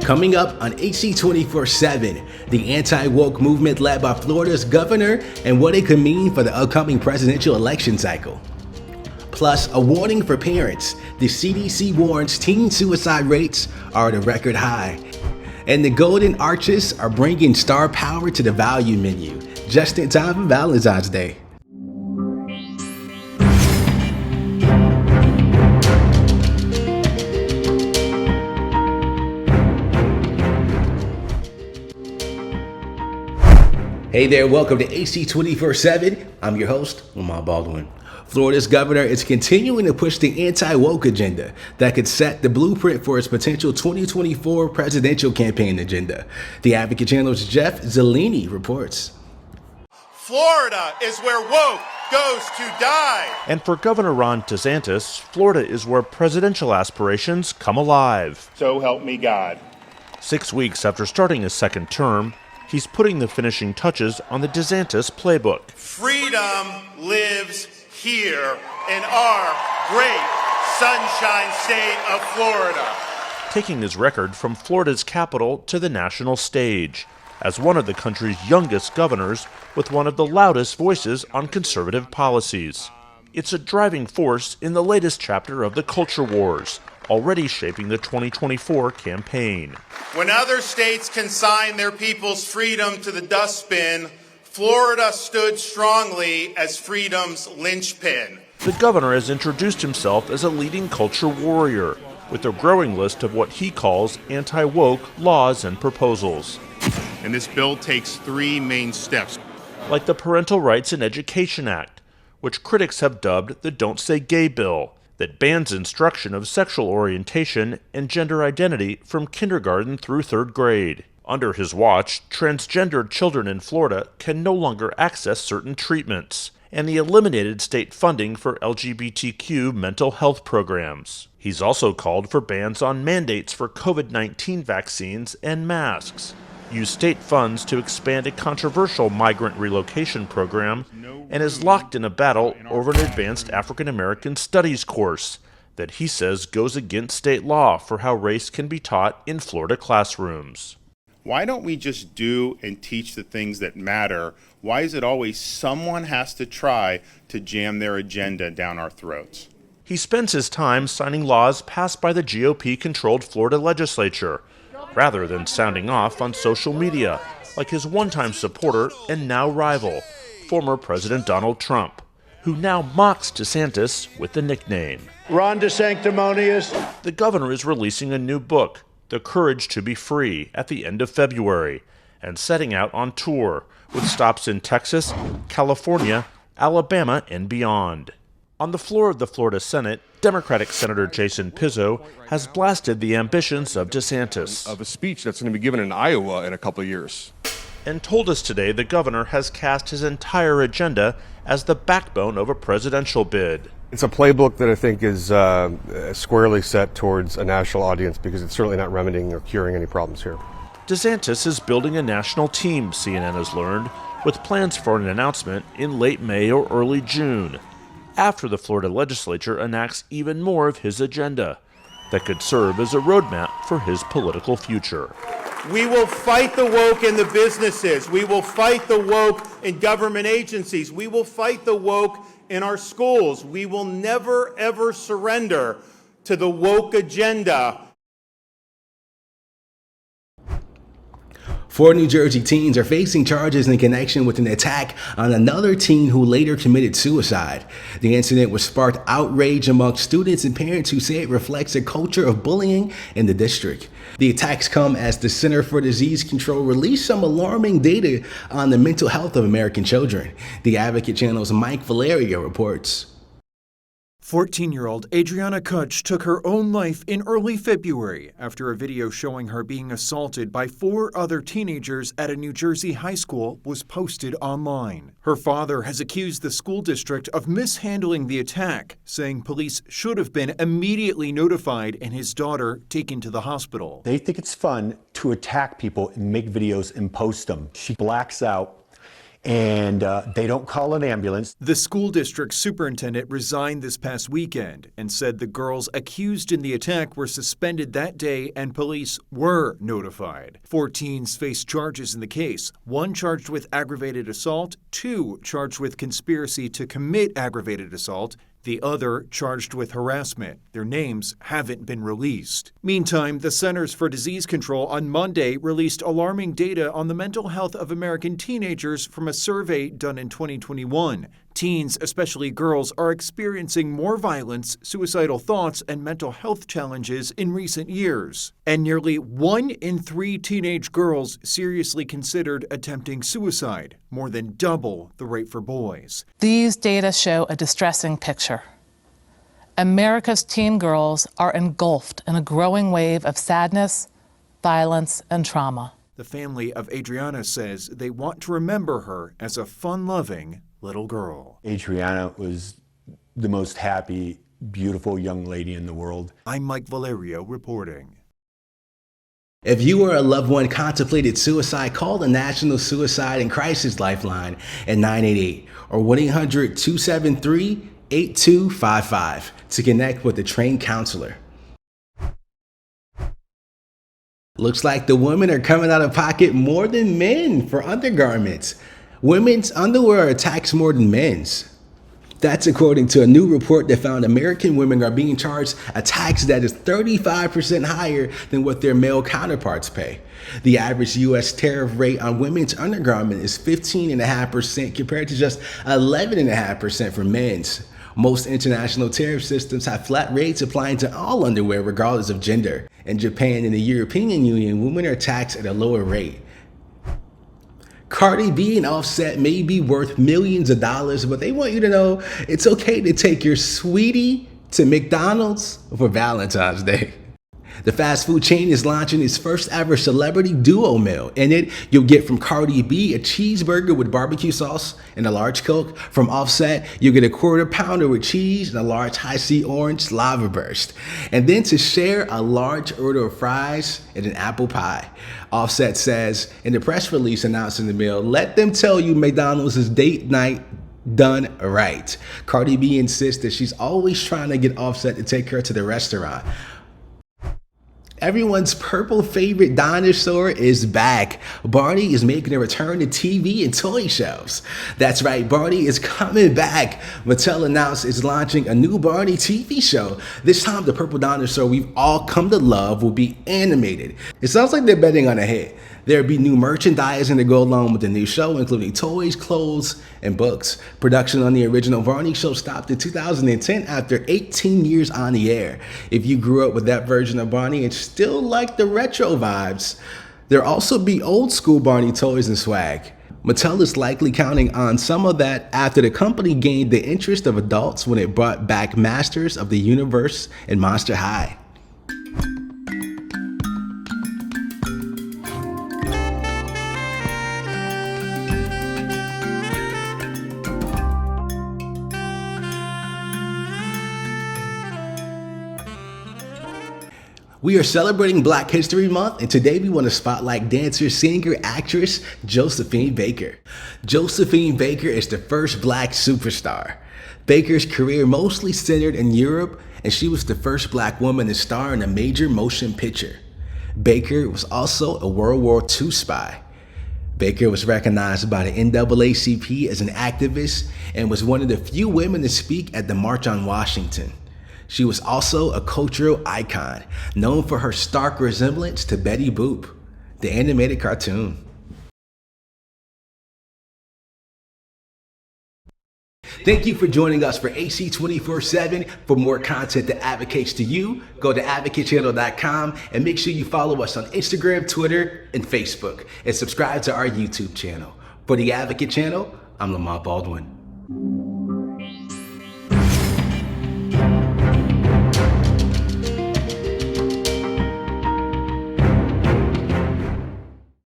Coming up on AC 24/7, the anti-woke movement led by Florida's governor and what it could mean for the upcoming presidential election cycle. Plus, a warning for parents. The CDC warns teen suicide rates are at a record high. And the Golden Arches are bringing star power to the value menu, just in time for Valentine's Day. Hey there, welcome to AC 24/7. I'm your host, Lamar Baldwin. Florida's governor is continuing to push the anti-woke agenda that could set the blueprint for his potential 2024 presidential campaign agenda. The Advocate Channel's Jeff Zellini reports. Florida is where woke goes to die. And for Governor Ron Desantis, Florida is where presidential aspirations come alive. So help me God. 6 weeks after starting his second term, he's putting the finishing touches on the Desantis playbook. Freedom lives here in our great sunshine state of Florida. Taking his record from Florida's capital to the national stage as one of the country's youngest governors with one of the loudest voices on conservative policies. It's a driving force in the latest chapter of the culture wars, already shaping the 2024 campaign. When other states consign their people's freedom to the dustbin, Florida stood strongly as freedom's linchpin. The governor has introduced himself as a leading culture warrior, with a growing list of what he calls anti-woke laws and proposals. And this bill takes three main steps. Like the Parental Rights in Education Act, which critics have dubbed the Don't Say Gay bill, that bans instruction of sexual orientation and gender identity from kindergarten through third grade. Under his watch, transgendered children in Florida can no longer access certain treatments, and he eliminated state funding for LGBTQ mental health programs. He's also called for bans on mandates for COVID-19 vaccines and masks, used state funds to expand a controversial migrant relocation program, and is locked in a battle over an advanced African American studies course that he says goes against state law for how race can be taught in Florida classrooms. Why don't we just do and teach the things that matter? Why is it always someone has to try to jam their agenda down our throats? He spends his time signing laws passed by the GOP-controlled Florida legislature, rather than sounding off on social media, like his one-time supporter and now rival, former President Donald Trump, who now mocks DeSantis with the nickname Ron DeSanctimonious. The governor is releasing a new book, The Courage to Be Free, at the end of February, and setting out on tour, with stops in Texas, California, Alabama, and beyond. On the floor of the Florida Senate, Democratic Senator Jason Pizzo has blasted the ambitions of DeSantis. Of a speech that's going to be given in Iowa in a couple of years. And told us today the governor has cast his entire agenda as the backbone of a presidential bid. It's a playbook that I think is squarely set towards a national audience because it's certainly not remedying or curing any problems here. DeSantis is building a national team, CNN has learned, with plans for an announcement in late May or early June, after the Florida legislature enacts even more of his agenda that could serve as a roadmap for his political future. We will fight the woke in the businesses. We will fight the woke in government agencies. We will fight the woke in our schools. We will never, ever surrender to the woke agenda. 4 New Jersey teens are facing charges in connection with an attack on another teen who later committed suicide. The incident was sparked outrage among students and parents who say it reflects a culture of bullying in the district. The attacks come as the Center for Disease Control released some alarming data on the mental health of American children. The Advocate Channel's Mike Valerio reports. 14-year-old Adriana Kutch took her own life in early February after a video showing her being assaulted by 4 other teenagers at a New Jersey high school was posted online. Her father has accused the school district of mishandling the attack, saying police should have been immediately notified and his daughter taken to the hospital. They think it's fun to attack people and make videos and post them. She blacks out and they don't call an ambulance. The school district superintendent resigned this past weekend and said the girls accused in the attack were suspended that day and police were notified. 4 teens face charges in the case, 1 charged with aggravated assault, 2 charged with conspiracy to commit aggravated assault, the other charged with harassment. Their names haven't been released. Meantime, the Centers for Disease Control on Monday released alarming data on the mental health of American teenagers from a survey done in 2021. Teens, especially girls, are experiencing more violence, suicidal thoughts, and mental health challenges in recent years. And nearly 1 in 3 teenage girls seriously considered attempting suicide, more than double the rate for boys. These data show a distressing picture. America's teen girls are engulfed in a growing wave of sadness, violence, and trauma. The family of Adriana says they want to remember her as a fun-loving little girl. Adriana was the most happy, beautiful young lady in the world. I'm Mike Valerio reporting. If you or a loved one contemplated suicide, call the National Suicide and Crisis Lifeline at 988 or 1-800-273-8255 to connect with a trained counselor. Looks like the women are coming out of pocket more than men for undergarments. Women's underwear are taxed more than men's. That's according to a new report that found American women are being charged a tax that is 35% higher than what their male counterparts pay. The average U.S. tariff rate on women's undergarment is 15.5% compared to just 11.5% for men's. Most international tariff systems have flat rates applying to all underwear regardless of gender. In Japan and the European Union, women are taxed at a lower rate. Cardi B and Offset may be worth millions of dollars, but they want you to know it's okay to take your sweetie to McDonald's for Valentine's Day. The fast food chain is launching its first ever celebrity duo meal. In it, you'll get from Cardi B a cheeseburger with barbecue sauce and a large Coke. From Offset, you'll get a quarter pounder with cheese and a large high-C orange lava burst. And then to share a large order of fries and an apple pie. Offset says in the press release announcing the meal, "Let them tell you McDonald's is date night done right." Cardi B insists that she's always trying to get Offset to take her to the restaurant. Everyone's purple favorite dinosaur is back. Barney is making a return to TV and toy shelves. That's right, Barney is coming back. Mattel announced it's launching a new Barney TV show. This time, the purple dinosaur we've all come to love will be animated. It sounds like they're betting on a hit. There'll be new merchandising to go along with the new show, including toys, clothes, and books. Production on the original Barney show stopped in 2010 after 18 years on the air. If you grew up with that version of Barney and still like the retro vibes, there'll also be old school Barney toys and swag. Mattel is likely counting on some of that after the company gained the interest of adults when it brought back Masters of the Universe and Monster High. We are celebrating Black History Month, and today we want to spotlight dancer, singer, actress Josephine Baker. Josephine Baker is the first Black superstar. Baker's career mostly centered in Europe, and she was the first Black woman to star in a major motion picture. Baker was also a World War II spy. Baker was recognized by the NAACP as an activist and was one of the few women to speak at the March on Washington. She was also a cultural icon, known for her stark resemblance to Betty Boop, the animated cartoon. Thank you for joining us for AC 24/7. For more content that advocates to you, go to advocatechannel.com and make sure you follow us on Instagram, Twitter, and Facebook, and subscribe to our YouTube channel. For the Advocate Channel, I'm Lamont Baldwin.